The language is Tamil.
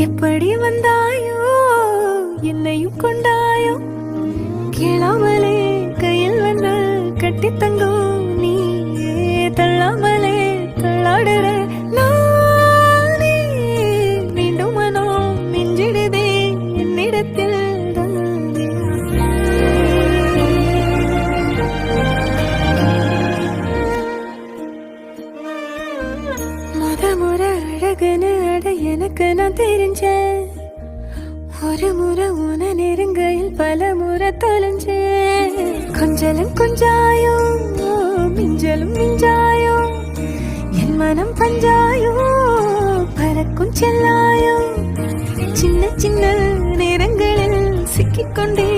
எப்படி வந்தாயோ என்னையும் கொண்டாயோ கேளாமலே கையில் வந்து கட்டி தங்கும் நீ தள்ளாமலே தள்ளாடுற நானே மீண்டும் மனம் மிஞ்சிடுதே என்னிடத்தில் முறை அழகுன்னு அட எனக்கு நான் தெரிஞ்சேன் ஒரு முறை உன நெருங்கையில் பல முறை தொலைஞ்சேன் கொஞ்சலும் கொஞ்சாயோ மிஞ்சலும் மிஞ்சாயோ என் மனம் பஞ்சாயோ பறக்கும் செல்லாயோ சின்ன சின்ன நேரங்களில் சிக்கிக்கொண்டே